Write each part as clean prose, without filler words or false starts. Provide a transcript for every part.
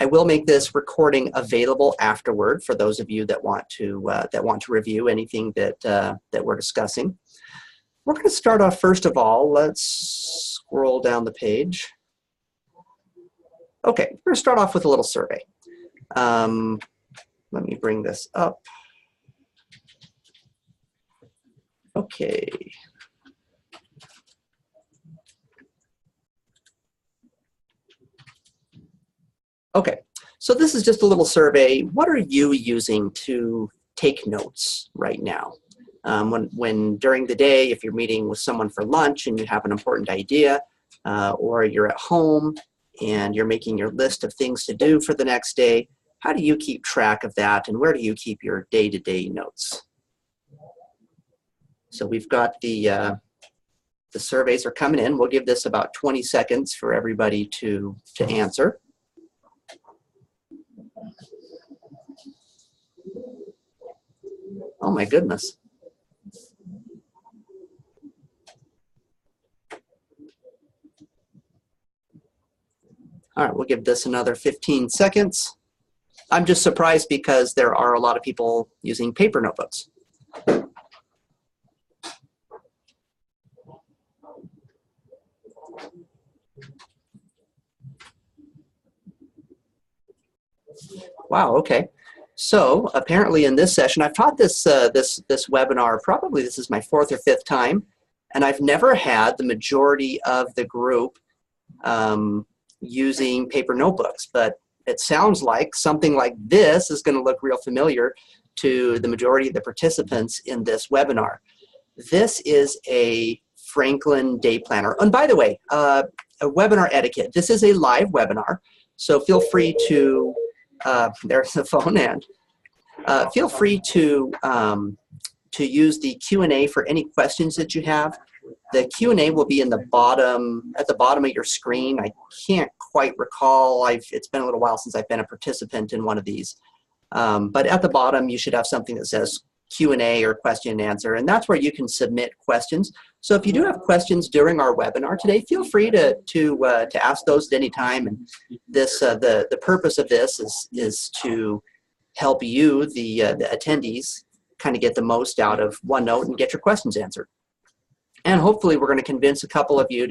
I will make this recording available afterward for those of you that want to review anything that we're discussing. We're going to start off first of all. Let's scroll down the page. Okay, we're going to start off with a little survey. Let me bring this up. Okay. Okay, so this is just a little survey. What are you using to take notes right now? When during the day, if you're meeting with someone for lunch and you have an important idea, or you're at home and you're making your list of things to do for the next day, how do you keep track of that, and where do you keep your day-to-day notes? So we've got the surveys are coming in. We'll give this about 20 seconds for everybody to answer. Oh my goodness. All right, we'll give this another 15 seconds. I'm just surprised because there are a lot of people using paper notebooks. Wow, okay. So apparently in this session, I've taught this webinar, probably this is my 4th or 5th time, and I've never had the majority of the group using paper notebooks, but it sounds like something like this is going to look real familiar to the majority of the participants in this webinar. This is a Franklin Day Planner. And by the way, a webinar etiquette. This is a live webinar, so feel free to, there's the phone end. Feel free to use the Q&A for any questions that you have. The Q&A will be in the bottom, at the bottom of your screen. I can't quite recall. It's been a little while since I've been a participant in one of these. But at the bottom, you should have something that says Q&A or question and answer, and that's where you can submit questions. So if you do have questions during our webinar today, feel free to ask those at any time. And this the purpose of this is to help you, the attendees, kind of get the most out of OneNote and get your questions answered. And hopefully we're going to convince a couple of you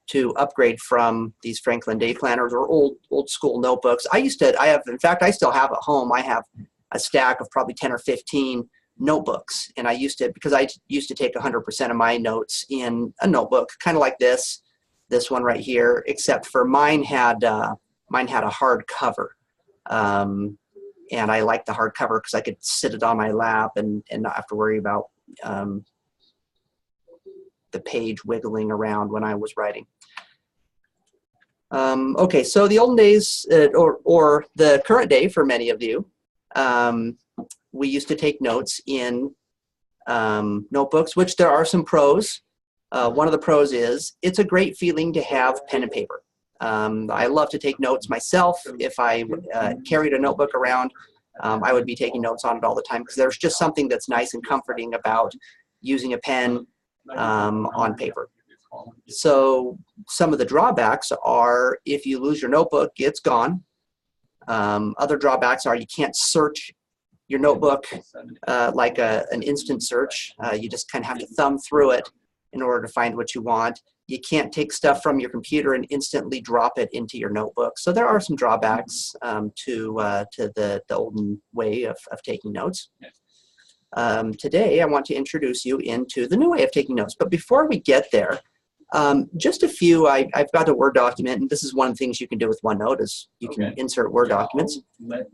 to upgrade from these Franklin Day Planners or old school notebooks. In fact, I still have at home, I have a stack of probably 10 or 15 notebooks. And because I used to take 100% of my notes in a notebook, kind of like this one right here, except for mine had a hard cover. And I liked the hard cover because I could sit it on my lap and not have to worry about the page wiggling around when I was writing. Okay, so the olden days, or the current day for many of you, we used to take notes in notebooks, which there are some pros. One of the pros is it's a great feeling to have pen and paper. I love to take notes myself. If I carried a notebook around, I would be taking notes on it all the time because there's just something that's nice and comforting about using a pen on paper. So some of the drawbacks are if you lose your notebook, it's gone. Other drawbacks are you can't search your notebook like an instant search. You just kind of have to thumb through it in order to find what you want. You can't take stuff from your computer and instantly drop it into your notebook. So there are some drawbacks to the olden way of taking notes. Today, I want to introduce you into the new way of taking notes. But before we get there, just a few, I've got a Word document, and this is one of the things you can do with OneNote is you can insert Word documents. But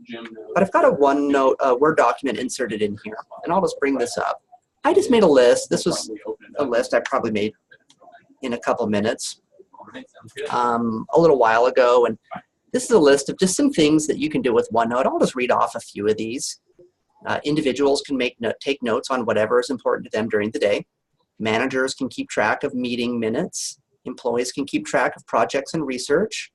I've got a Word document inserted in here, and I'll just bring this up. I just made a list. This was a list I probably made in a couple minutes a little while ago, and this is a list of just some things that you can do with OneNote. I'll just read off a few of these. Individuals can take notes on whatever is important to them during the day. Managers can keep track of meeting minutes. Employees can keep track of projects and research.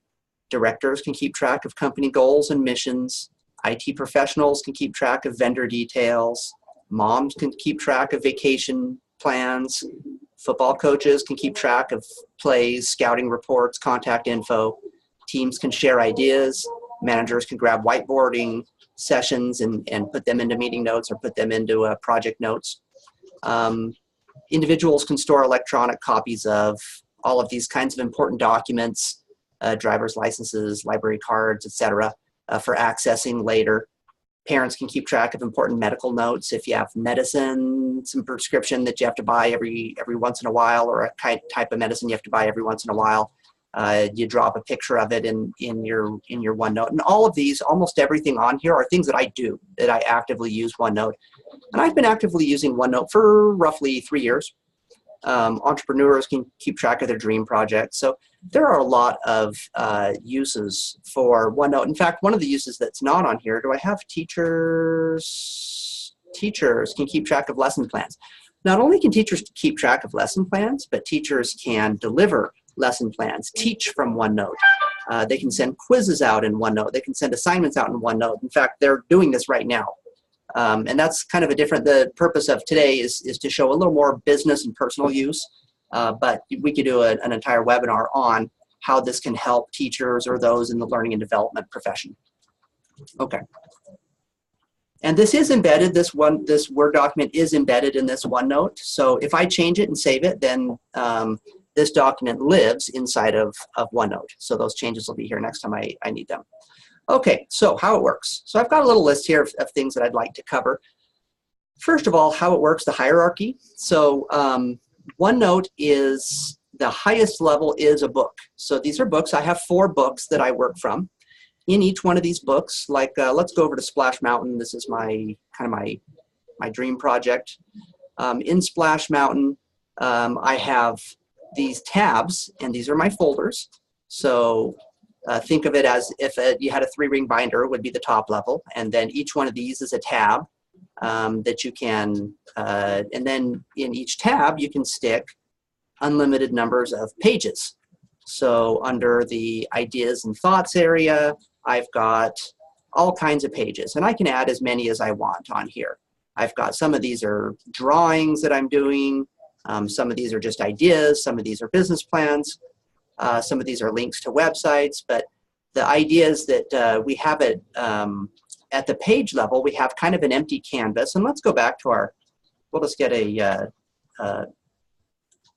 Directors can keep track of company goals and missions. IT professionals can keep track of vendor details. Moms can keep track of vacation plans. Football coaches can keep track of plays, scouting reports, contact info. Teams can share ideas. Managers can grab whiteboarding sessions and put them into meeting notes or put them into project notes. Individuals can store electronic copies of all of these kinds of important documents, driver's licenses, library cards, etc., for accessing later. Parents can keep track of important medical notes. If you have medicine, some prescription that you have to buy every once in a while, or a type of medicine you have to buy every once in a while, you drop a picture of it in your OneNote. And all of these, almost everything on here, are things that I do, that I actively use OneNote. And I've been actively using OneNote for roughly 3 years. Entrepreneurs can keep track of their dream projects. So there are a lot of uses for OneNote. In fact, one of the uses that's not on here, do I have teachers? Teachers can keep track of lesson plans. Not only can teachers keep track of lesson plans, but teachers can deliver lesson plans, teach from OneNote. They can send quizzes out in OneNote. They can send assignments out in OneNote. In fact, they're doing this right now. And that's kind of the purpose of today is to show a little more business and personal use, but we could do an entire webinar on how this can help teachers or those in the learning and development profession. Okay. And this is embedded, this Word document is embedded in this OneNote. So if I change it and save it, then this document lives inside of OneNote. So those changes will be here next time I need them. Okay, so how it works. So I've got a little list here of things that I'd like to cover. First of all, how it works, the hierarchy. So OneNote is, the highest level is a book. So these are books. I have 4 books that I work from. In each one of these books, like let's go over to Splash Mountain. This is my dream project. In Splash Mountain, I have these tabs, and these are my folders. So think of it as if you had a 3-ring binder, it would be the top level, and then each one of these is a tab that you can, and then in each tab you can stick unlimited numbers of pages. So under the ideas and thoughts area, I've got all kinds of pages, and I can add as many as I want on here. I've got, some of these are drawings that I'm doing, some of these are just ideas, some of these are business plans. Some of these are links to websites, but the idea is that we have it at the page level, we have kind of an empty canvas. And let's go back to our, we'll just get a,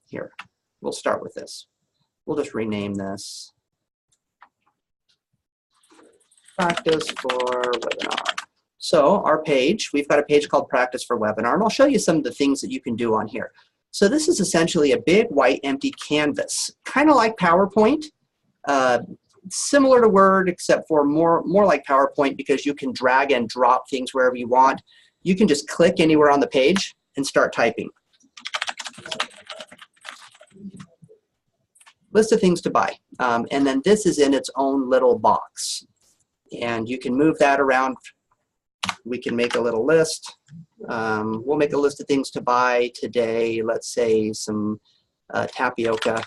here, we'll start with this. We'll just rename this Practice for Webinar. So our page, we've got a page called Practice for Webinar, and I'll show you some of the things that you can do on here. So this is essentially a big white empty canvas, kind of like PowerPoint, similar to Word, except for more like PowerPoint because you can drag and drop things wherever you want. You can just click anywhere on the page and start typing. List of things to buy, and then this is in its own little box, and you can move that around. We can make a little list. We'll make a list of things to buy today. Let's say some tapioca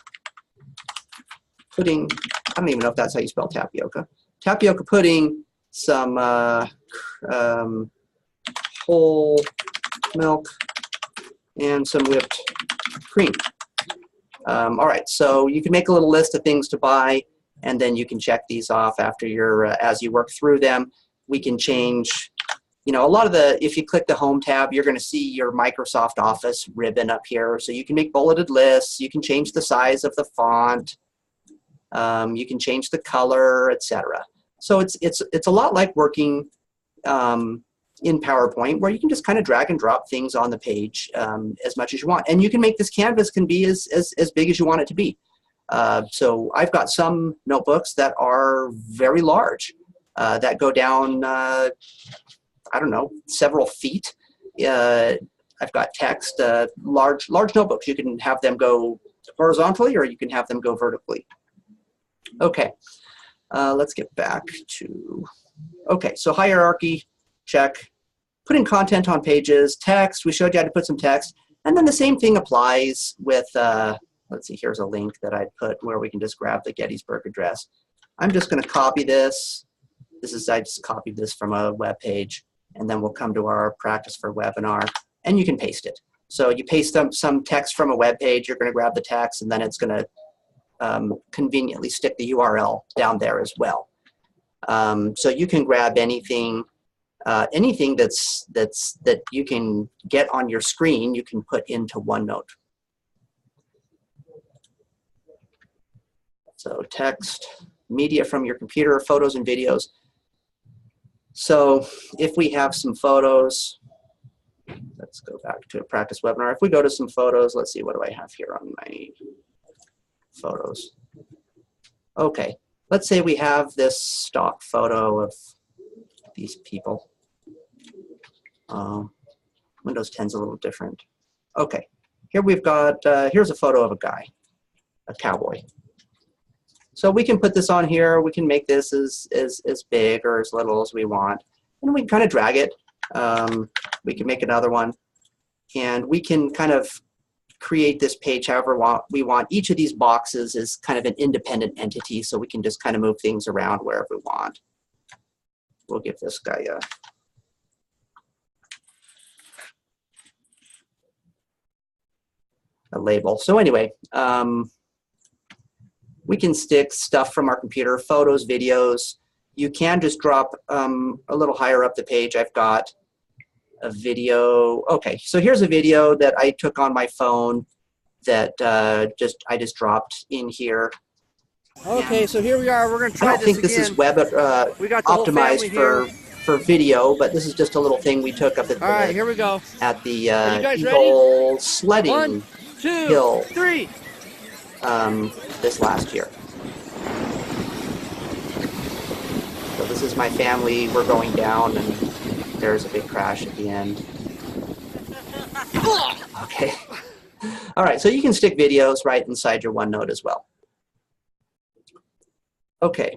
pudding. I don't even know if that's how you spell tapioca. Tapioca pudding, some whole milk, and some whipped cream. All right, so you can make a little list of things to buy, and then you can check these off after you're, as you work through them. We can change, you know, a lot of the, if you click the Home tab, you're going to see your Microsoft Office ribbon up here. So you can make bulleted lists. You can change the size of the font. You can change the color, etc. So it's a lot like working in PowerPoint, where you can just kind of drag and drop things on the page as much as you want. And you can make this canvas can be as big as you want it to be. So I've got some notebooks that are very large, that go down, I don't know, several feet. I've got text, large notebooks. You can have them go horizontally or you can have them go vertically. Okay, let's get back to, okay, so hierarchy, check. Putting content on pages, text, we showed you how to put some text. And then the same thing applies with, let's see, here's a link that I put where we can just grab the Gettysburg Address. I'm just going to copy this. I just copied this from a web page, and then we'll come to our practice for webinar, and you can paste it. So you paste some text from a web page, you're going to grab the text, and then it's going to conveniently stick the URL down there as well. So you can grab anything, anything that you can get on your screen, you can put into OneNote. So text, media from your computer, photos and videos. So if we have some photos, let's go back to a practice webinar. If we go to some photos, let's see, what do I have here on my photos? Okay, let's say we have this stock photo of these people. Windows 10 is a little different. Okay, here we've got, here's a photo of a guy, a cowboy. So we can put this on here, we can make this as big or as little as we want, and we can kind of drag it. We can make another one, and we can kind of create this page however we want. Each of these boxes is kind of an independent entity, so we can just kind of move things around wherever we want. We'll give this guy a label. So anyway, we can stick stuff from our computer, photos, videos. You can just drop a little higher up the page. I've got a video. Okay, so here's a video that I took on my phone that I just dropped in here. Okay, so here we are. We're going to try this again. I don't think this is web optimized for video, but this is just a little thing we took up at the, all right, here we go. At the Eagle sledding 1, 2, hill 3. This last year. So this is my family. We're going down, and there's a big crash at the end. Okay. All right, so you can stick videos right inside your OneNote as well. Okay,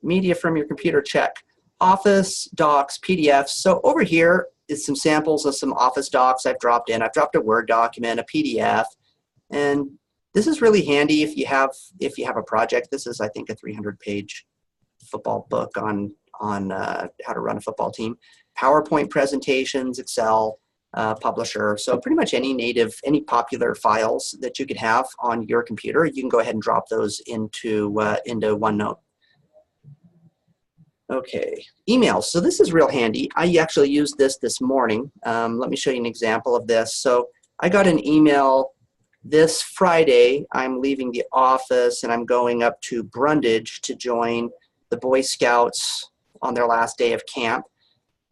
media from your computer, check. Office, docs, PDFs. So over here is some samples of some Office docs I've dropped in. I've dropped a Word document, a PDF, and this is really handy if you have a project. This is, I think, a 300-page football book on how to run a football team. PowerPoint presentations, Excel, Publisher. So pretty much any popular files that you could have on your computer, you can go ahead and drop those into OneNote. Okay, emails. So this is real handy. I actually used this morning. Let me show you an example of this. So I got an email this Friday. I'm leaving the office and I'm going up to Brundage to join the Boy Scouts on their last day of camp.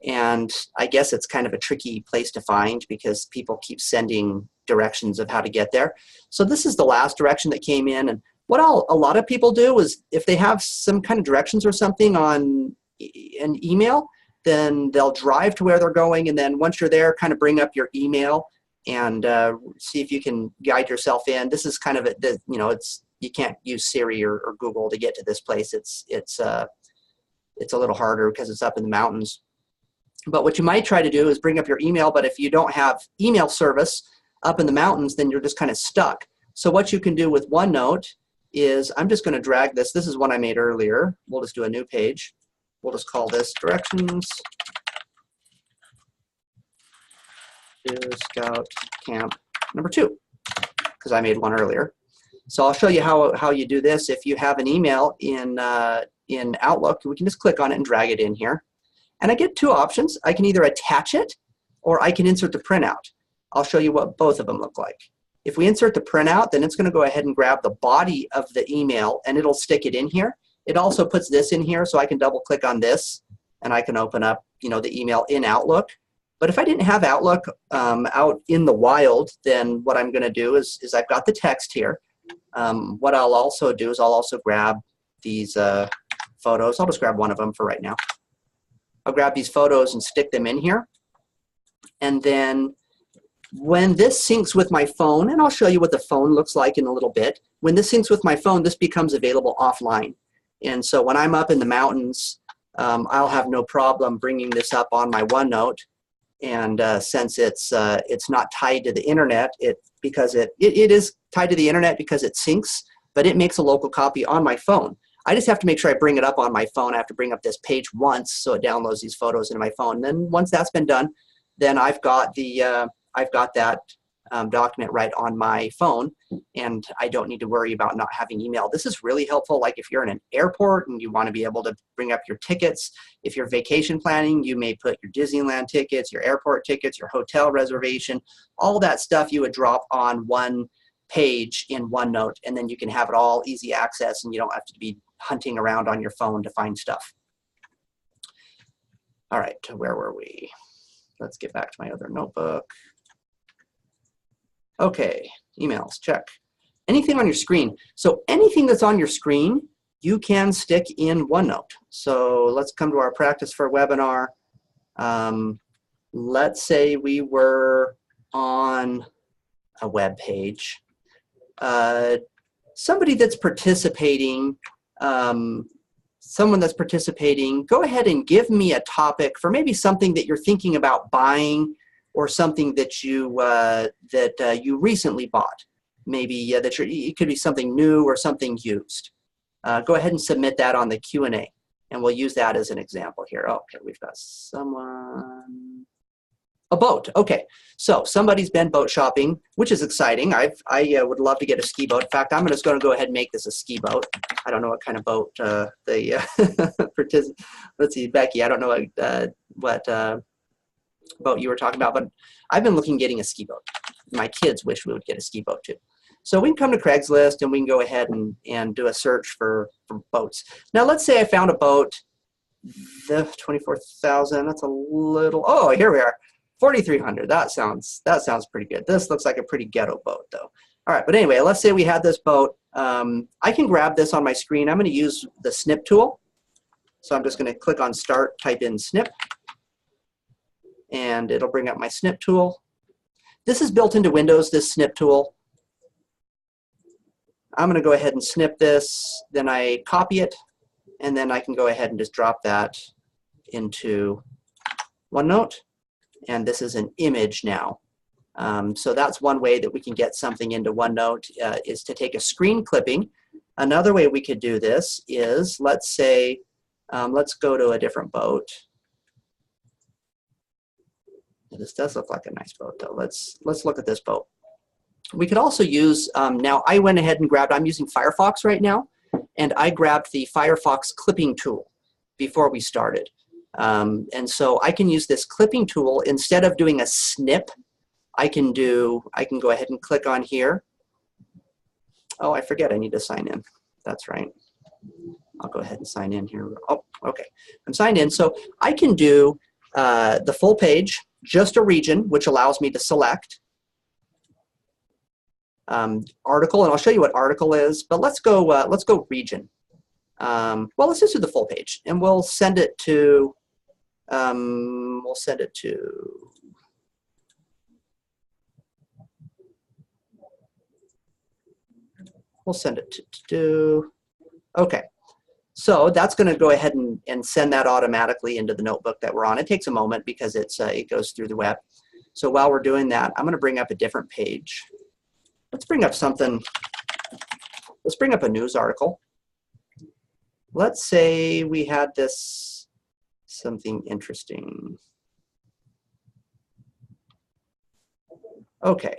And I guess it's kind of a tricky place to find because people keep sending directions of how to get there. So this is the last direction that came in. And what a lot of people do is if they have some kind of directions or something on an email, then they'll drive to where they're going. And then once you're there, kind of bring up your email and see if you can guide yourself in. This is kind of you can't use Siri or Google to get to this place. It's a little harder because it's up in the mountains. But what you might try to do is bring up your email, but if you don't have email service up in the mountains, then you're just kind of stuck. So what you can do with OneNote is, I'm just going to drag this. This is one I made earlier. We'll just do a new page. We'll just call this Directions to Scout Camp number 2, because I made one earlier. So I'll show you how you do this. If you have an email in Outlook, we can just click on it and drag it in here. And I get two options. I can either attach it or I can insert the printout. I'll show you what both of them look like. If we insert the printout, then it's going to go ahead and grab the body of the email and it'll stick it in here. It also puts this in here, so I can double click on this and I can open up the email in Outlook. But if I didn't have Outlook out in the wild, then what I'm going to do is I've got the text here. What I'll also do is I'll also grab these photos. I'll just grab one of them for right now. I'll grab these photos and stick them in here. And then when this syncs with my phone, and I'll show you what the phone looks like in a little bit, when this syncs with my phone, this becomes available offline. And so when I'm up in the mountains, I'll have no problem bringing this up on my OneNote. And since it's not tied to the internet, because it is tied to the internet because it syncs, but it makes a local copy on my phone. I just have to make sure I bring it up on my phone. I have to bring up this page once, so it downloads these photos into my phone. And then once that's been done, then I've got that document right on my phone, and I don't need to worry about not having email. This is really helpful, like if you're in an airport and you want to be able to bring up your tickets. If you're vacation planning, you may put your Disneyland tickets, your airport tickets, your hotel reservation, all that stuff you would drop on one page in OneNote, and then you can have it all easy access, and you don't have to be hunting around on your phone to find stuff. All right, where were we? Let's get back to my other notebook. Okay, emails, check. Anything on your screen. So anything that's on your screen, you can stick in OneNote. So let's come to our practice for a webinar. Let's say we were on a web page. Somebody that's participating, someone that's participating, go ahead and give me a topic for maybe something that you're thinking about buying, or something that you you recently bought. Maybe it could be something new or something used. Go ahead and submit that on the Q&A, and we'll use that as an example here. Okay, we've got someone. A boat. Okay, so somebody's been boat shopping, which is exciting. I would love to get a ski boat. In fact, I'm just going to go ahead and make this a ski boat. I don't know what kind of boat let's see, Becky. I don't know what boat you were talking about, but I've been looking at getting a ski boat. My kids wish we would get a ski boat too. So we can come to Craigslist and we can go ahead and do a search for boats. Now let's say I found a boat, the 24,000. That's a little. Oh, here we are. 4,300. That sounds pretty good. This looks like a pretty ghetto boat though. All right, but anyway, let's say we had this boat. I can grab this on my screen. I'm going to use the snip tool. So I'm just going to click on Start, type in snip, and it'll bring up my snip tool. This is built into Windows, this snip tool. I'm going to go ahead and snip this, then I copy it, and then I can go ahead and just drop that into OneNote. And this is an image now. So that's one way that we can get something into OneNote, is to take a screen clipping. Another way we could do this is, let's say, let's go to a different boat. This does look like a nice boat though. Let's look at this boat. We could also use, now I went ahead and grabbed, I'm using Firefox right now, and I grabbed the Firefox clipping tool before we started. And so I can use this clipping tool. Instead of doing a snip, I can go ahead and click on here. Oh, I forget I need to sign in. That's right. I'll go ahead and sign in here. Oh, okay. I'm signed in. So I can do the full page, just a region, which allows me to select article, and I'll show you what article is, but let's go region. Well, let's just do the full page, and we'll send it to, okay. So that's going to go ahead and send that automatically into the notebook that we're on. It takes a moment because it goes through the web. So while we're doing that, I'm going to bring up a different page. Let's bring up something. Let's bring up a news article. Let's say we had this something interesting. Okay.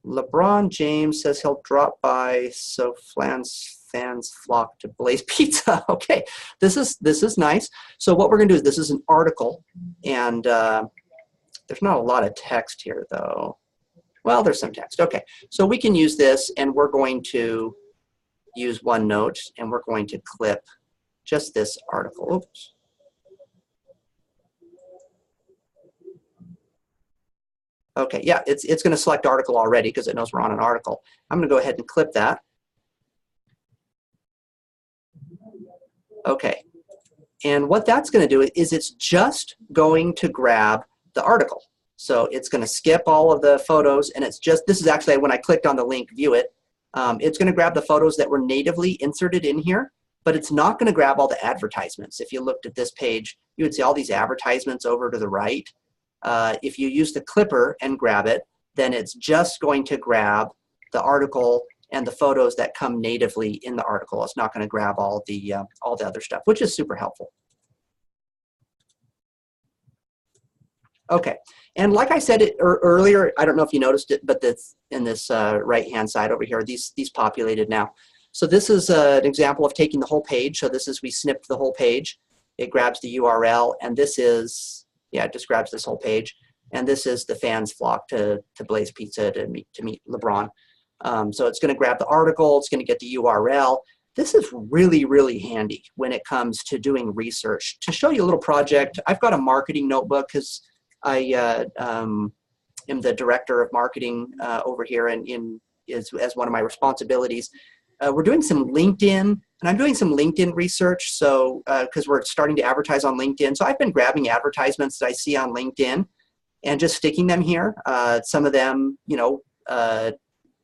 LeBron James says he'll drop by, so fans flock to Blaze Pizza. Okay, this is nice. So what we're going to do is, this is an article, and there's not a lot of text here though. Well, there's some text. Okay, so we can use this, and we're going to use OneNote, and we're going to clip just this article. Oops. Okay, yeah, it's going to select article already because it knows we're on an article. I'm going to go ahead and clip that. Okay, and what that's going to do is it's just going to grab the article. So it's going to skip all of the photos, and it's just, this is actually when I clicked on the link, view it, it's going to grab the photos that were natively inserted in here, but it's not going to grab all the advertisements. If you looked at this page, you would see all these advertisements over to the right. If you use the clipper and grab it, then it's just going to grab the article and the photos that come natively in the article. It's not going to grab all the other stuff, which is super helpful. Okay, And like I said earlier, I don't know if you noticed it, but this in this right-hand side over here, these populated now. So this is an example of taking the whole page. So this is, we snipped the whole page. It grabs the URL, and this is, yeah, it just grabs this whole page. And this is the fans flock to Blaze Pizza to meet LeBron. So it's going to grab the article. It's going to get the URL. This is really, really handy when it comes to doing research. To show you a little project, I've got a marketing notebook because I am the director of marketing over here, and as one of my responsibilities. We're doing some LinkedIn, and I'm doing some LinkedIn research. So because we're starting to advertise on LinkedIn, so I've been grabbing advertisements that I see on LinkedIn and just sticking them here. Some of them, you know,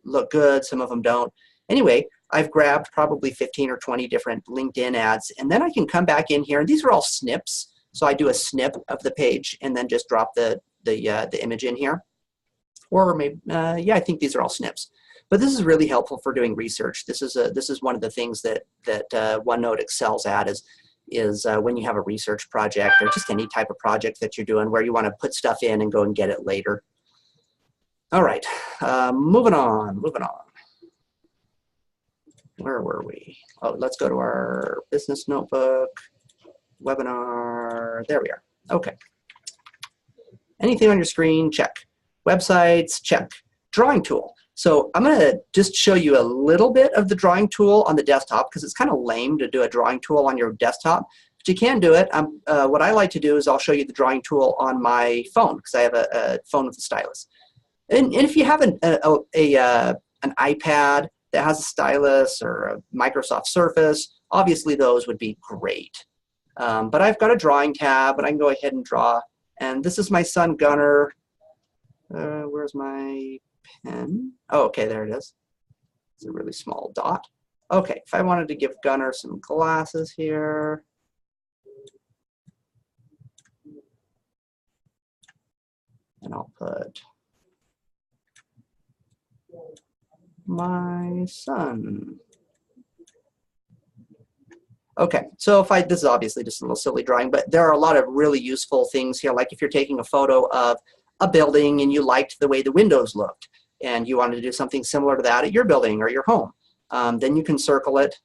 look good. Some of them don't. Anyway, I've grabbed probably 15 or 20 different LinkedIn ads, and then I can come back in here, and these are all snips. So I do a snip of the page and then just drop the image in here. Or maybe, yeah, I think these are all snips. But this is really helpful for doing research. This is one of the things that OneNote excels at is when you have a research project or just any type of project that you're doing where you want to put stuff in and go and get it later. All right, moving on. Where were we? Oh, let's go to our business notebook, webinar. There we are. Okay. Anything on your screen? Check. Websites? Check. Drawing tool. So I'm going to just show you a little bit of the drawing tool on the desktop because it's kind of lame to do a drawing tool on your desktop, but you can do it. What I like to do is I'll show you the drawing tool on my phone because I have a phone with a stylus. And if you have an iPad that has a stylus or a Microsoft Surface, obviously those would be great. But I've got a drawing tab, and I can go ahead and draw. And this is my son Gunner. Where's my pen? Oh, okay, there it is. It's a really small dot. Okay, if I wanted to give Gunner some glasses here. And I'll put my son. Okay, so if this is obviously just a little silly drawing, but there are a lot of really useful things here. Like if you're taking a photo of a building and you liked the way the windows looked and you wanted to do something similar to that at your building or your home, then you can circle it.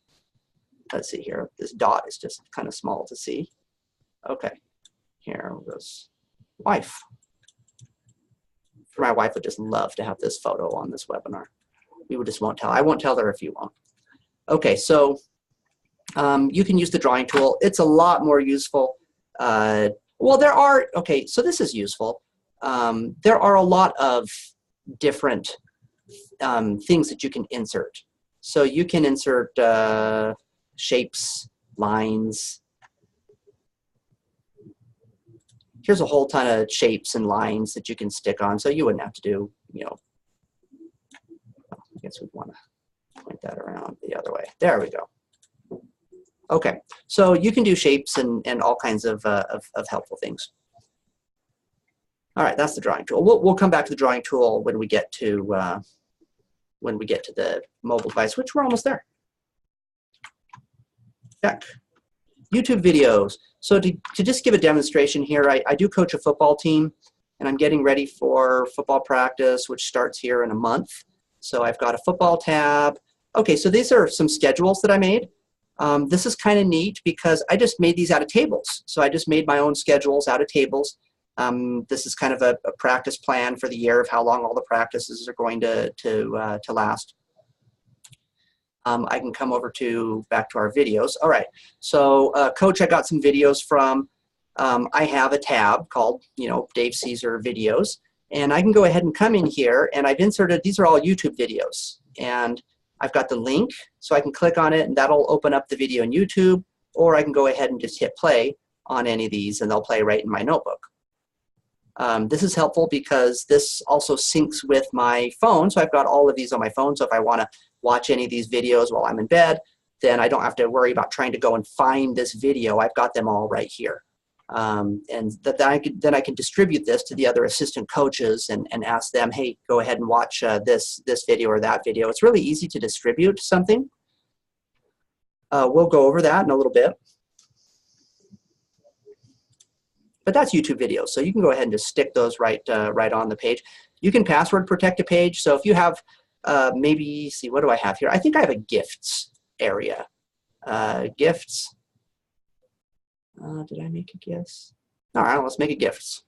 Let's see here, this dot is just kind of small to see. Okay, here goes wife. My wife would just love to have this photo on this webinar. We just won't tell. I won't tell her if you won't. Okay, so you can use the drawing tool. It's a lot more useful. Well, there are, okay, so this is useful. There are a lot of different things that you can insert. So you can insert shapes, lines. Here's a whole ton of shapes and lines that you can stick on. So you wouldn't have to do, you know, I guess we'd want to point that around the other way. There we go. Okay, so you can do shapes and all kinds of helpful things. All right, that's the drawing tool. We'll come back to the drawing tool when we get to the mobile device, which we're almost there. Check. YouTube videos. So to just give a demonstration here, I do coach a football team, and I'm getting ready for football practice, which starts here in a month. So I've got a football tab. Okay, so these are some schedules that I made. This is kind of neat because I just made these out of tables. So I just made my own schedules out of tables. This is kind of a practice plan for the year of how long all the practices are going to last. I can come over back to our videos. All right, so Coach, I got some videos from. I have a tab called, you know, Dave Caesar videos, and I can go ahead and come in here, and I've inserted, these are all YouTube videos, and I've got the link, so I can click on it, and that'll open up the video in YouTube, or I can go ahead and just hit play on any of these, and they'll play right in my notebook. This is helpful because this also syncs with my phone, so I've got all of these on my phone, so if I want to watch any of these videos while I'm in bed, then I don't have to worry about trying to go and find this video. I've got them all right here. And then I can distribute this to the other assistant coaches and ask them, hey, go ahead and watch this video or that video. It's really easy to distribute something. We'll go over that in a little bit. but that's YouTube videos. So you can go ahead and just stick those right on the page. You can password protect a page. So if you have, maybe, see, what do I have here? I think I have a gifts area. Gifts. Did I make a gifts? All right, let's make a gifts.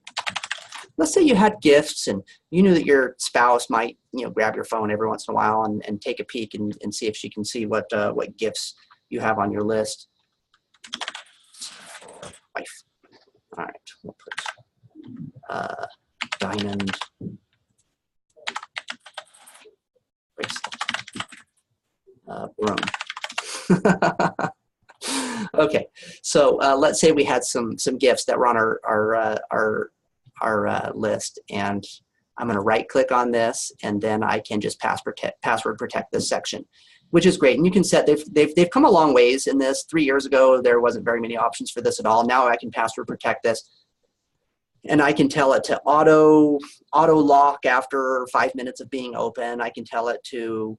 Let's say you had gifts and you knew that your spouse might, grab your phone every once in a while and take a peek and see if she can see what gifts you have on your list. Wife. All right, we'll put diamond bracelet, broom. Okay, so let's say we had some gifts that were on our list, and I'm going to right-click on this, and then I can just password protect this section, which is great. And you can set, they've come a long ways in this. 3 years ago, there wasn't very many options for this at all. Now I can password protect this, and I can tell it to auto lock after 5 minutes of being open. I can tell it to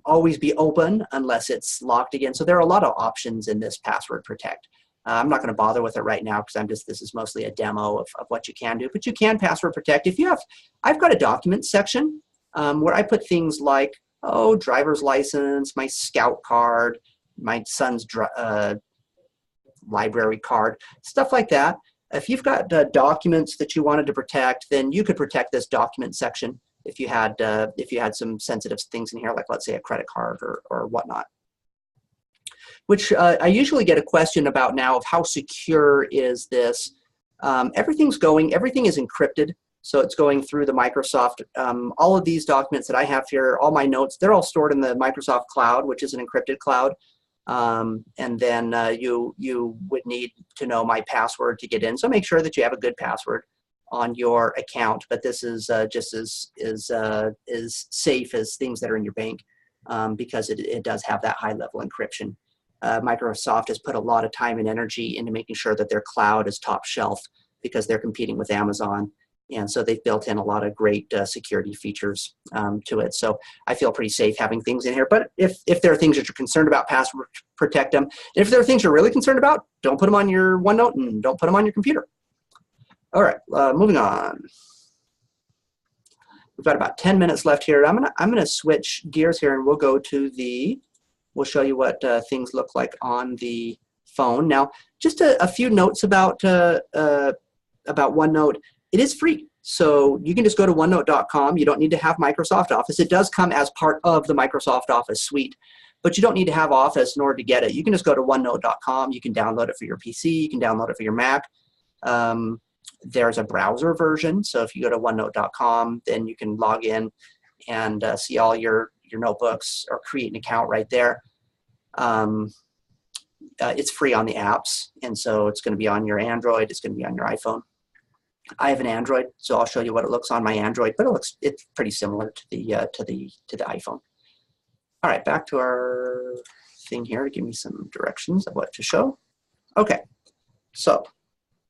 always be open unless it's locked again. So there are a lot of options in this password protect. I'm not going to bother with it right now because this is mostly a demo of what you can do, but you can password protect. If you have, I've got a document section where I put things like, driver's license, my scout card, my son's library card, stuff like that. If you've got documents that you wanted to protect, then you could protect this document section if you had some sensitive things in here, like let's say a credit card or whatnot. Which I usually get a question about now of how secure is this. Everything is encrypted, so it's going through the Microsoft. All of these documents that I have here, all my notes, they're all stored in the Microsoft cloud, which is an encrypted cloud. And then you would need to know my password to get in. So make sure that you have a good password on your account, but this is just as safe as things that are in your bank because it does have that high level encryption. Microsoft has put a lot of time and energy into making sure that their cloud is top shelf because they're competing with Amazon. And so they've built in a lot of great security features to it. So I feel pretty safe having things in here. But if there are things that you're concerned about, password protect them. And if there are things you're really concerned about, don't put them on your OneNote and don't put them on your computer. All right, moving on. We've got about 10 minutes left here. I'm gonna switch gears here, and we'll go to we'll show you what things look like on the phone. Now, just a few notes about OneNote. It is free, so you can just go to OneNote.com. You don't need to have Microsoft Office. It does come as part of the Microsoft Office suite, but you don't need to have Office in order to get it. You can just go to OneNote.com. You can download it for your PC. You can download it for your Mac. There's a browser version, so if you go to OneNote.com, then you can log in and see all your notebooks or create an account right there. It's free on the apps, and so it's going to be on your Android. It's going to be on your iPhone. I have an Android, so I'll show you what it looks on my Android, but it's pretty similar to the iPhone. All right, back to our thing here to give me some directions of what to show. Okay, so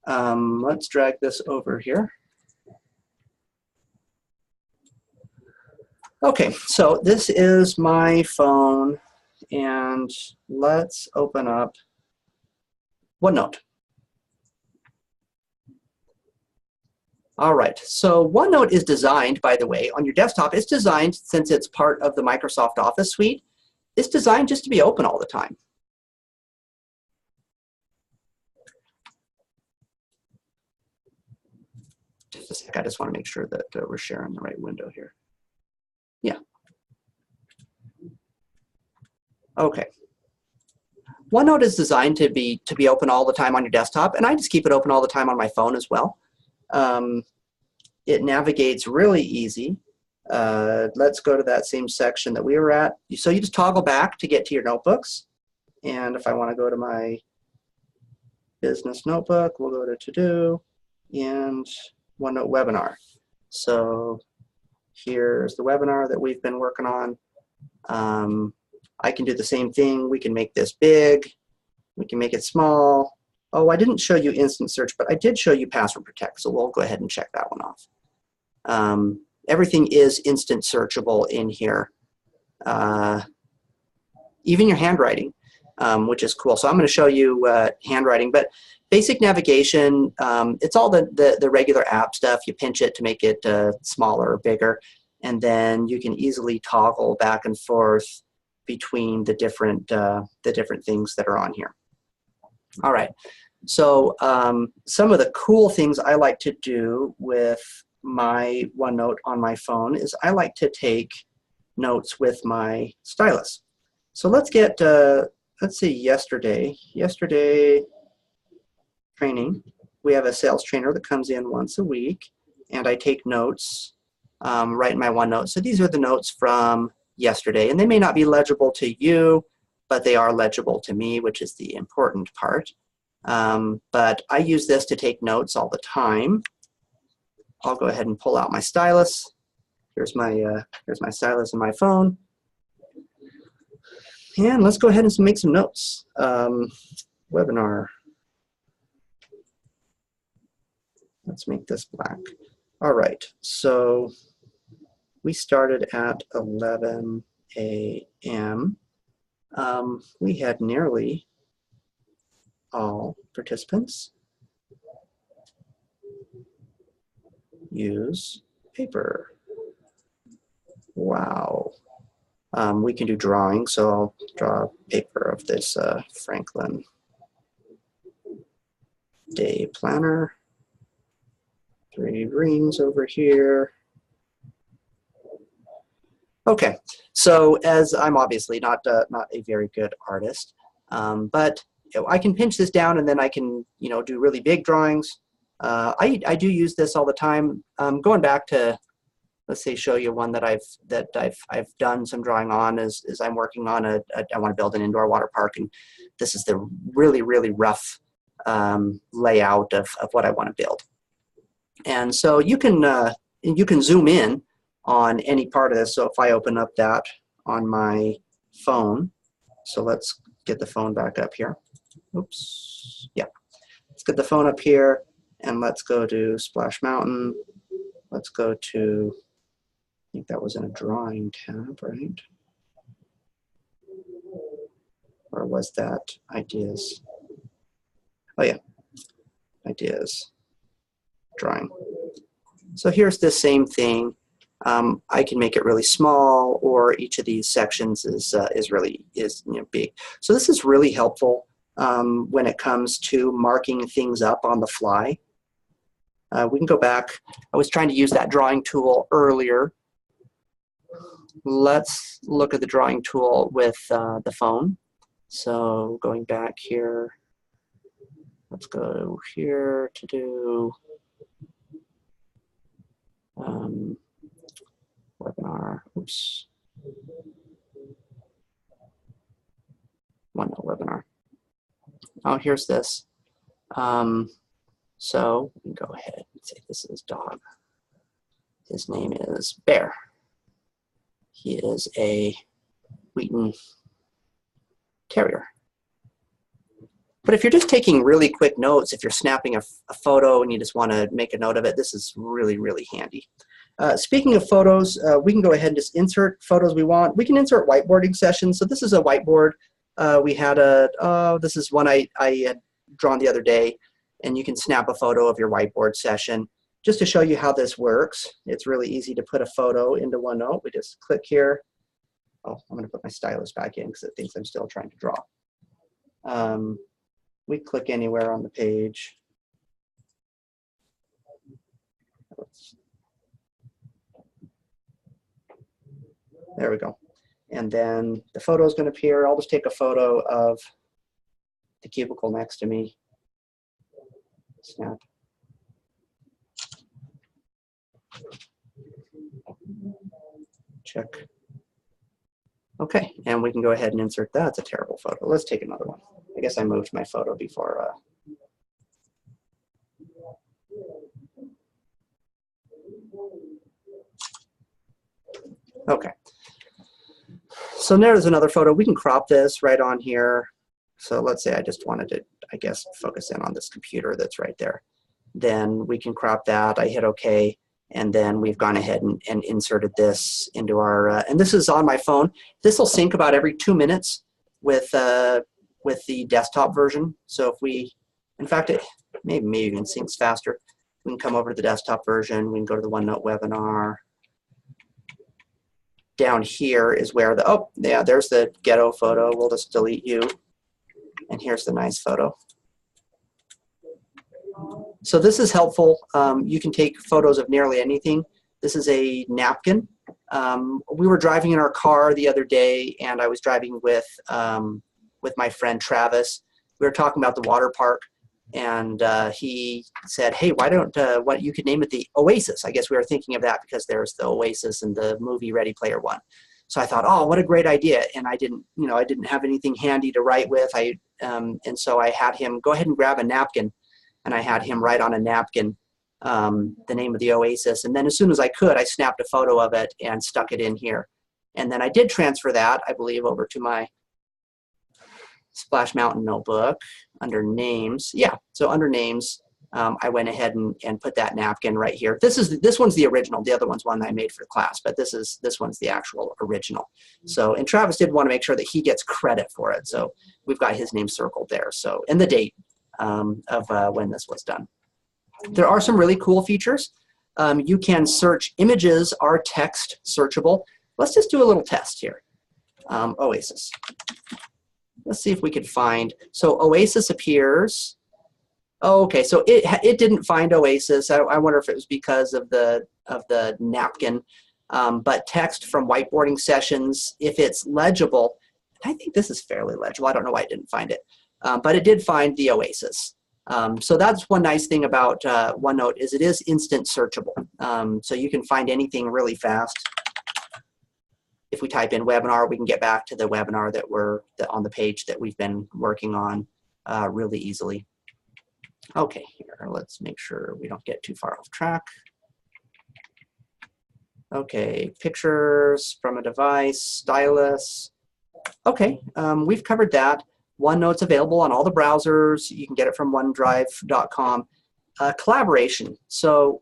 let's drag this over here. Okay, so this is my phone, and let's open up OneNote. All right, so OneNote is designed, by the way, on your desktop. It's designed, since it's part of the Microsoft Office suite, it's designed just to be open all the time. Just a sec, I just want to make sure that we're sharing the right window here. Yeah. Okay. OneNote is designed to be open all the time on your desktop, and I just keep it open all the time on my phone as well. It navigates really easy. Let's go to that same section that we were at. So you just toggle back to get to your notebooks. And if I want to go to my business notebook, we'll go to To-Do and OneNote Webinar. So here's the webinar that we've been working on. I can do the same thing. We can make this big. We can make it small. Oh, I didn't show you instant search, but I did show you password protect, so we'll go ahead and check that one off. Everything is instant searchable in here, even your handwriting, which is cool. So I'm going to show you handwriting, but basic navigation, it's all the regular app stuff. You pinch it to make it smaller or bigger, and then you can easily toggle back and forth between the different things that are on here. All right, so some of the cool things I like to do with my OneNote on my phone is I like to take notes with my stylus. So let's get, let's see, yesterday training. We have a sales trainer that comes in once a week, and I take notes right in my OneNote. So these are the notes from yesterday, and they may not be legible to you, but they are legible to me, which is the important part. But I use this to take notes all the time. I'll go ahead and pull out my stylus. Here's my stylus and my phone. And let's go ahead and make some notes. Webinar. Let's make this black. All right, so we started at 11 a.m. We had nearly all participants use paper. Wow. We can do drawing, so I'll draw a paper of this Franklin Day Planner. 3 rings over here. Okay, so as I'm obviously not a very good artist, but I can pinch this down and then I can do really big drawings. I do use this all the time. Going back to, let's say, show you one that I've done some drawing on is I'm working on I want to build an indoor water park, and this is the really rough layout of what I want to build. And so you can zoom in on any part of this. So if I open up that on my phone, so let's get the phone back up here. Oops, yeah. Let's get the phone up here and let's go to Splash Mountain. Let's go to, I think that was in a drawing tab, right? Or was that ideas? Oh yeah, ideas, drawing. So here's the same thing. I can make it really small, or each of these sections is really big. So this is really helpful when it comes to marking things up on the fly. We can go back. I was trying to use that drawing tool earlier. Let's look at the drawing tool with the phone. So going back here, let's go here to do webinar. Oops. OneNote webinar. Oh, here's this. So we can go ahead and say this is dog. His name is Bear. He is a Wheaton Terrier. But if you're just taking really quick notes, if you're snapping a photo and you just want to make a note of it, this is really handy. Speaking of photos, we can go ahead and just insert photos we want. We can insert whiteboarding sessions. So this is a whiteboard. We had this is one I had drawn the other day, and you can snap a photo of your whiteboard session. Just to show you how this works, it's really easy to put a photo into OneNote. We just click here. Oh, I'm going to put my stylus back in because it thinks I'm still trying to draw. We click anywhere on the page. There we go. And then the photo is going to appear. I'll just take a photo of the cubicle next to me. Snap. Check. Okay, and we can go ahead and insert that. It's a terrible photo. Let's take another one. I guess I moved my photo before. Okay. So there's another photo. We can crop this right on here. So let's say I just wanted to, I guess, focus in on this computer that's right there. Then we can crop that. I hit OK. And then we've gone ahead and inserted this into our, and this is on my phone. This will sync about every 2 minutes with the desktop version. So if we, In fact, it maybe even syncs faster. We can come over to the desktop version. We can go to the OneNote webinar. Down here is where the, oh, yeah, there's the ghetto photo. We'll just delete you. And here's the nice photo. So this is helpful. You can take photos of nearly anything. This is a napkin. We were driving in our car the other day, and I was driving with my friend Travis. We were talking about the water park, and he said, hey, why don't what you could name it the Oasis. I guess we were thinking of that because there's the Oasis in the movie Ready Player One. So I thought, oh, what a great idea. And I didn't have anything handy to write with. And so I had him go ahead and grab a napkin, and I had him write on a napkin the name of the Oasis. And then as soon as I could, I snapped a photo of it and stuck it in here. And then I did transfer that, I believe, over to my Splash Mountain notebook under names. Yeah, so under names, I went ahead and put that napkin right here. This one's the original. The other one's one that I made for class, but this one's the actual original. So, and Travis did want to make sure that he gets credit for it. So we've got his name circled there. So, and the date of when this was done. There are some really cool features. You can search images are text searchable. Let's just do a little test here. Oasis. Let's see if we could find. So Oasis appears. Oh, okay, so it didn't find Oasis. I wonder if it was because of the napkin. But text from whiteboarding sessions, if it's legible, I think this is fairly legible. I don't know why it didn't find it, but it did find the Oasis. So that's one nice thing about OneNote is it is instant searchable. So you can find anything really fast. If we type in webinar, we can get back to the webinar that we're on the page that we've been working on really easily. Okay, here, let's make sure we don't get too far off track. Okay, pictures from a device, stylus. Okay, we've covered that. OneNote's available on all the browsers. You can get it from OneDrive.com. Collaboration. So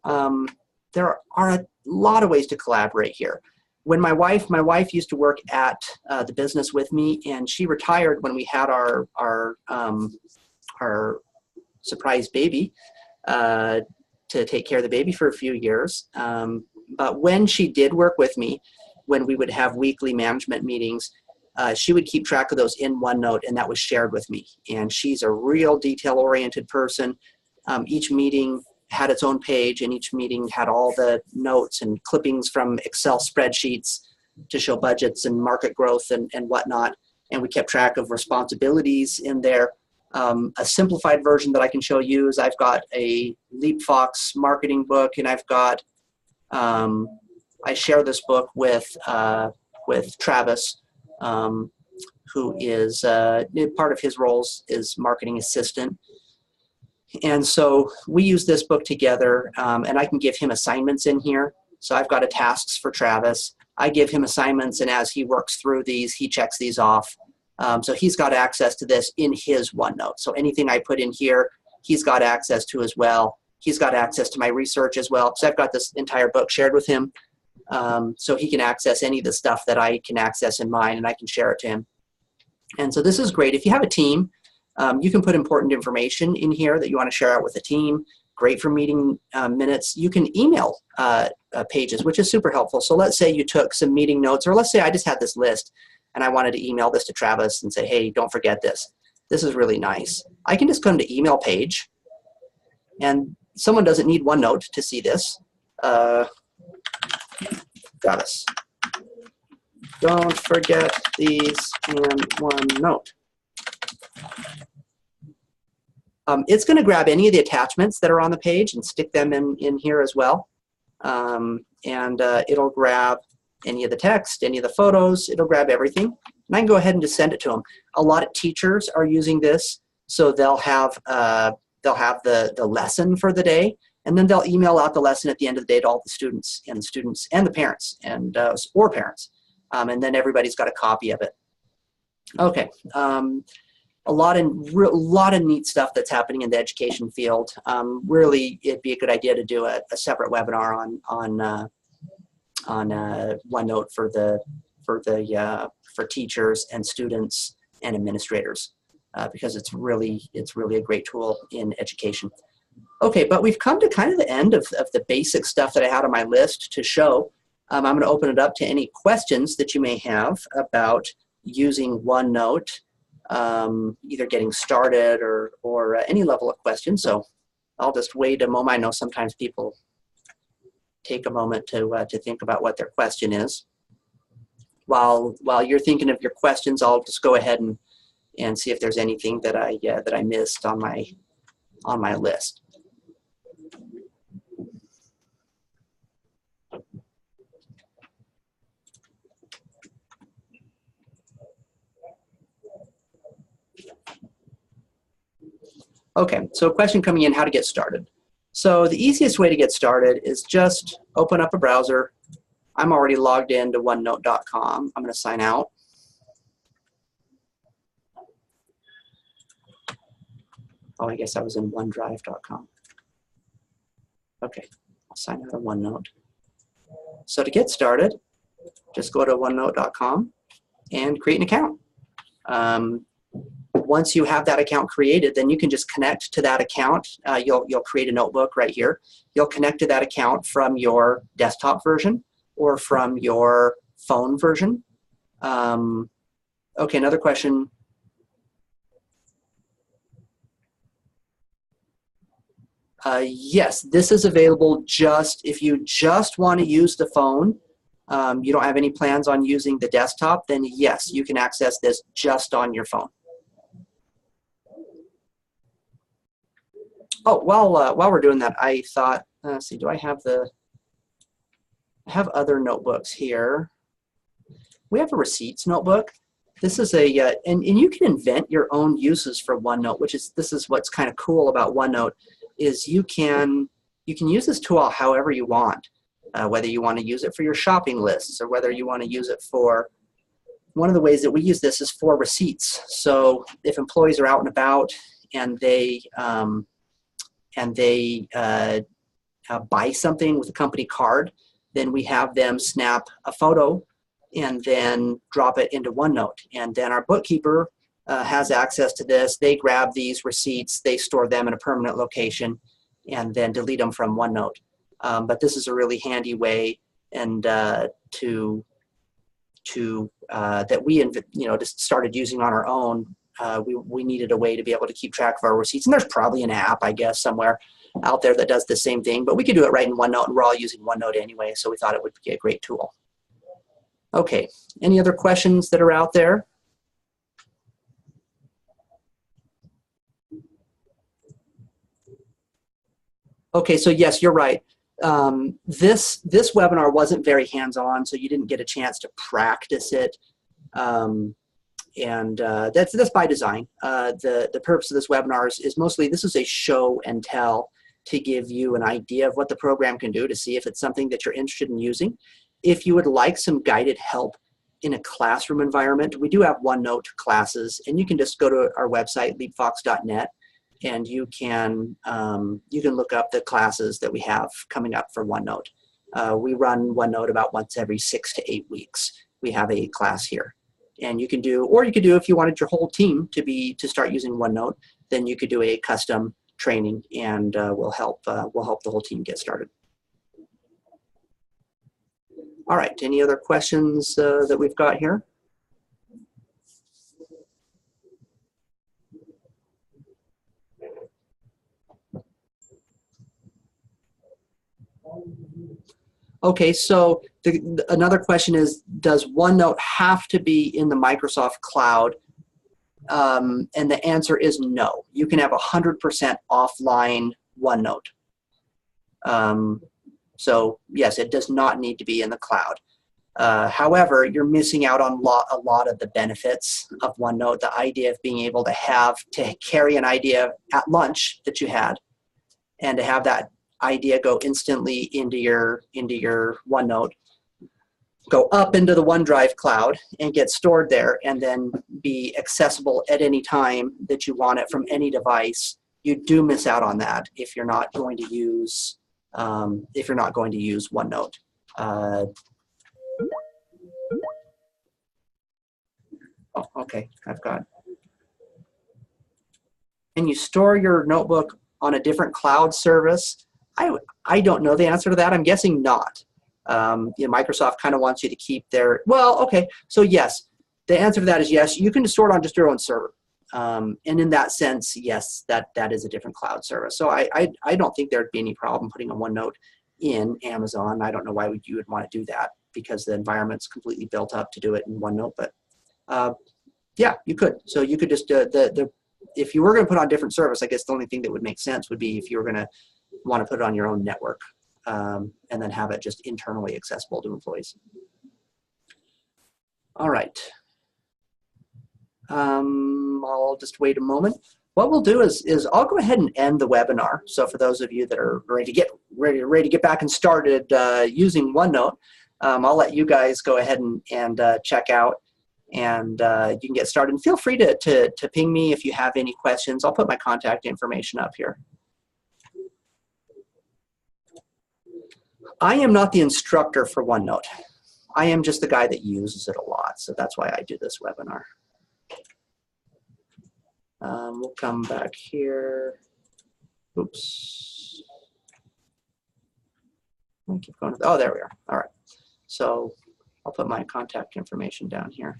there are a lot of ways to collaborate here. When my wife used to work at the business with me, and she retired when we had our surprise baby to take care of the baby for a few years. But when she did work with me, when we would have weekly management meetings, she would keep track of those in OneNote, and that was shared with me. And she's a real detail-oriented person. Each meeting had its own page, and each meeting had all the notes and clippings from Excel spreadsheets to show budgets and market growth and whatnot. And we kept track of responsibilities in there. A simplified version that I can show you is I've got a LeapFox marketing book, and I've got, I share this book with Travis, who is, part of his roles is marketing assistant. And so we use this book together, and I can give him assignments in here. So I've got a tasks for Travis. I give him assignments, and as he works through these, he checks these off. So he's got access to this in his OneNote. So anything I put in here, he's got access to as well. He's got access to my research as well. So I've got this entire book shared with him. So he can access any of the stuff that I can access in mine, and I can share it to him. And so this is great. If you have a team, you can put important information in here that you want to share out with the team. Great for meeting minutes. You can email pages, which is super helpful. So let's say you took some meeting notes, or let's say I just had this list, and I wanted to email this to Travis and say, hey, don't forget this. This is really nice. I can just come to email page, and someone doesn't need OneNote to see this. Travis, don't forget these in OneNote. It's going to grab any of the attachments that are on the page and stick them in here as well. It'll grab any of the text, any of the photos. It'll grab everything. And I can go ahead and just send it to them. A lot of teachers are using this, so they'll have the lesson for the day, and then they'll email out the lesson at the end of the day to all the students and the parents and or parents. And then everybody's got a copy of it. Okay. A lot of neat stuff that's happening in the education field. Really, it'd be a good idea to do a separate webinar on OneNote for teachers and students and administrators. because it's really a great tool in education. Okay, but we've come to kind of the end of the basic stuff that I had on my list to show. I'm going to open it up to any questions that you may have about using OneNote, either getting started or any level of question. So I'll just wait a moment. I know sometimes people take a moment to think about what their question is. While you're thinking of your questions, I'll just go ahead and see if there's anything that I missed on my list. Okay, so a question coming in, how to get started. So the easiest way to get started is just open up a browser. I'm already logged into OneNote.com. I'm going to sign out. Oh, I guess I was in OneDrive.com. Okay, I'll sign out of OneNote. So to get started, just go to OneNote.com and create an account. Once you have that account created, then you can just connect to that account. You'll create a notebook right here. You'll connect to that account from your desktop version or from your phone version. Okay, another question. Yes, this is available just if you just want to use the phone. You don't have any plans on using the desktop, then yes, you can access this just on your phone. Oh, while we're doing that, I thought, let's see, do I have other notebooks here. We have a receipts notebook. This is and you can invent your own uses for OneNote, this is what's kind of cool about OneNote, is you can use this tool however you want, whether you want to use it for your shopping lists or whether you want to use it for, one of the ways that we use this is for receipts. So if employees are out and about and they buy something with a company card, then we have them snap a photo and then drop it into OneNote. And then our bookkeeper has access to this. They grab these receipts, they store them in a permanent location, and then delete them from OneNote. But this is a really handy way, and that we just started using on our own. We needed a way to be able to keep track of our receipts, and there's probably an app, I guess, somewhere out there that does the same thing, but we could do it right in OneNote, and we're all using OneNote anyway, so we thought it would be a great tool. Okay, any other questions that are out there? Okay, so yes, you're right. This webinar wasn't very hands-on, so you didn't get a chance to practice it. That's by design. The purpose of this webinar is mostly, this is a show and tell to give you an idea of what the program can do, to see if it's something that you're interested in using. If you would like some guided help in a classroom environment, we do have OneNote classes, and you can just go to our website, leapfox.net, and you can look up the classes that we have coming up for OneNote. We run OneNote about once every 6 to 8 weeks. We have a class here. And you can do, or you could do, if you wanted your whole team to start using OneNote, then you could do a custom training, and we'll help the whole team get started. All right, any other questions that we've got here? Okay, so another question is, does OneNote have to be in the Microsoft cloud? And the answer is no. You can have 100% offline OneNote. So yes, it does not need to be in the cloud. However, you're missing out on a lot of the benefits of OneNote. The idea of being able to carry an idea at lunch that you had, and to have that idea go instantly into your OneNote, go up into the OneDrive cloud and get stored there, and then be accessible at any time that you want it from any device. You do miss out on that if you're not going to use OneNote. Oh, okay, I've got. you store your notebook on a different cloud service? I don't know the answer to that. I'm guessing not. Microsoft kind of wants you to keep their, well, okay, so yes, the answer to that is yes. You can store it on just your own server. And in that sense, yes, that is a different cloud service. So I don't think there'd be any problem putting a OneNote in Amazon. I don't know why you would want to do that, because the environment's completely built up to do it in OneNote. But yeah, you could. So you could just, if you were going to put on a different service, I guess the only thing that would make sense would be if you were going to want to put it on your own network, and then have it just internally accessible to employees. All right. I'll just wait a moment. What we'll do is I'll go ahead and end the webinar. So for those of you that are ready to get back and started using OneNote, I'll let you guys go ahead and check out, and you can get started. And feel free to ping me if you have any questions. I'll put my contact information up here. I am not the instructor for OneNote. I am just the guy that uses it a lot. So that's why I do this webinar. We'll come back here. Oops. I keep going. Oh, there we are. All right. So I'll put my contact information down here.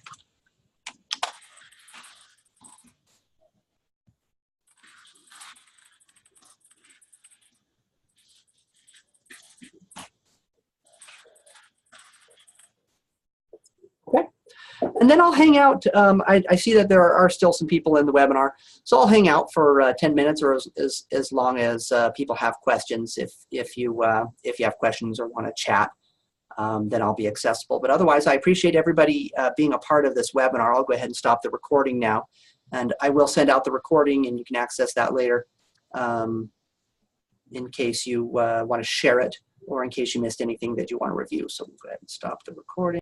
Okay. And then I'll hang out. I see that there are still some people in the webinar, so I'll hang out for 10 minutes or as long as people have questions. If you have questions or want to chat, then I'll be accessible. But otherwise, I appreciate everybody being a part of this webinar. I'll go ahead and stop the recording now, and I will send out the recording, and you can access that later in case you want to share it, or in case you missed anything that you want to review. So we'll go ahead and stop the recording.